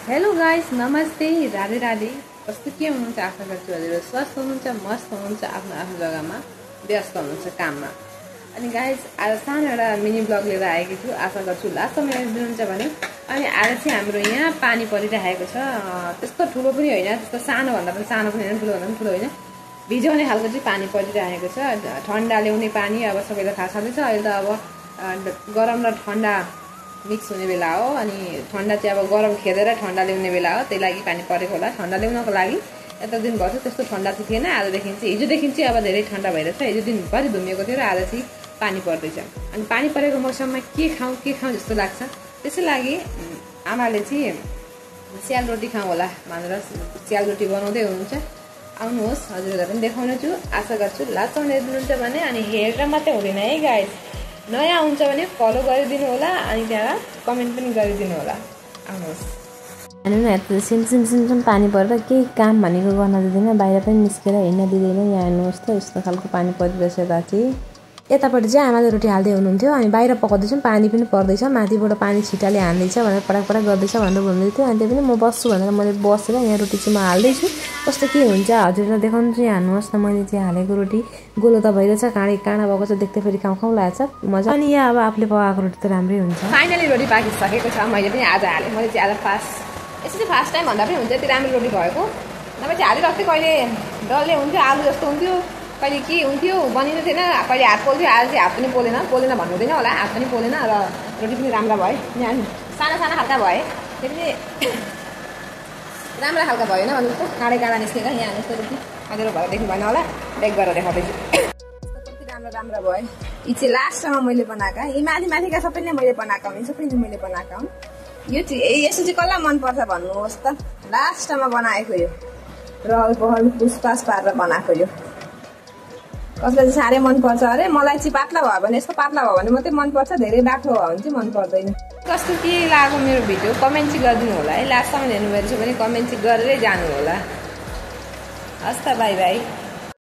Hello guys, नमस्ते, राधे राधे। कस्तो के हुनुहुन्छ? आशा गर्छु हजुरहरू स्वस्थ हुनुहुन्छ, मस्त हुनुहुन्छ, आफ्नो आफ्नो जग्गामा व्यस्त हुनुहुन्छ काममा। अनि गाइस, आज सानो एउटा मिनी ब्लग लिएर आएकी छु। आशा गर्छु लास्टसम्म हेरिदिनुहुन्छ भने। अनि आज चाहिँ हाम्रो यहाँ पानी परिरहेको छ। त्यस्तो ठुलो पनि होइन, त्यस्तो सानो भन्दा पनि सानो पनि होइन, ठुलो भन्दा पनि ठुलो होइन, भिजाउने खालको चाहिँ पानी परिरहेको छ। ठन्डा ल्याउने पानी अब सबैलाई थाहा छँदैछ। अहिले त अब गरम र ठन्डा मिक्स हुने बेला हो। अनि ठन्डा चाहिँ अब गरम खेदेर ठन्डा ल्याउने बेला हो, त्यही लागि पानी परेको होला। ठन्डा ल्याउनको लागि यता दिन भयो त्यस्तो ठन्डा चाहिँ थिएन। आजदेखि चाहिँ हिजोदेखि चाहिँ अब धेरै ठन्डा भइरहेछ। हिजो दिनभरि धुमिएको थियो र आज चाहिँ पानी पर्दैछ। अनि पानी परेको मौसममा के खाउँ जस्तो लाग्छ। त्यसै लागि आमाले चाहिँ स्याल रोटी खाउँ होला भनेर स्याल रोटी बनाउँदै हुनुहुन्छ। आउनुहोस्, हजुरहरूलाई पनि देखाउने छु। आशा गर्छु लास्टसम्म हेरिदिनुहुन्छ भने। अनि हेरेर मात्रै हुँदैन है गाइस, नयाँ हुन्छ भने फलो गरिदिनु होला, अनि त्यहाँ कमेन्ट पनि गरिदिनु होला। आउनुहोस्। हेर्नु न, यता सिम पानी परेर केही काम भनेको गर्न दिँदैन, बाहिर पनि निस्केर हिँड्न दिँदैन। यहाँ हेर्नुहोस् त, यस्तो खालको पानी परिरहेछ। यता चाहिँ यतापट्टि चाहिँ आमाले रोटी हाल्दै हुनुहुन्थ्यो, अनि बाहिर पकाउँदैछौँ, पानी पनि पर्दैछ, माथिबाट पानी छिटाले हाल्दैछ भनेर पडाक गर्दैछ भनेर भन्दै थियो। अनि त्यही पनि म बस्छु भनेर मैले बसेर यहाँ रोटी चाहिँ म हाल्दैछु। कस्तो के हुन्छ हजुरलाई देखाउनु चाहिँ। हेर्नुहोस् न, मैले चाहिँ हालेको रोटी गोलो त भइरहेछ, काँडा भएको छ, देख्दै फेरि खाउँ लागेछ मजा। अनि यहाँ अब आफूले पकाएको रोटी त राम्रै हुन्छ। फाइनली रोटी पाकिसकेको छ। मैले पनि आज हालेँ। मैले चाहिँ आज यसरी फर्स्ट टाइम भन्दा पनि हुन्छ यति राम्रो रोटी भएको। नभए चाहिँ हालिरहेको थिएँ, कहिले डल्ले हुन्थ्यो, आलु जस्तो हुन्थ्यो, कहिले के हुन्थ्यो, बनिँदै थिएन, कहिले हात पोल्थ्यो। आज चाहिँ हात पनि पोलेन भन्नु हुँदैन होला, हात पनि पोलेन र रोटी पनि राम्रो भयो। यहाँ साना खालका भए, त्यो पनि राम्रो खालका भएन भन्नु जस्तो काँडा निस्केर। यहाँ जस्तो रोटी हजुर भएर देख्नु भएन होला, बेक गरेर देखाउँदैछु। कति राम्रो भयो। यी चाहिँ लास्टमा मैले बनाएको, यी माथिका सबै नै मैले बनाएको हुँ, सबै नै मैले बनाएको हुँ। यो चाहिँ यसो चाहिँ कसलाई मनपर्छ भन्नुहोस् त। लास्टमा बनाएको यो रहल पहल पुसपास पारेर बनाएको यो कसलाई चाहिँ साह्रै मनपर्छ अरे। मलाई चाहिँ पातला भयो भने, यस्तो पातला भयो भने मात्रै मनपर्छ, धेरै बाक्लो भयो भने चाहिँ मन पर्दैन। कस्तो के लाग्यो मेरो भिडियो कमेन्ट चाहिँ गरिदिनु होला है। लास्टसम्म हेर्नुभएको छ भने कमेन्ट चाहिँ गरेरै जानु होला। हस् त, बाई बाई।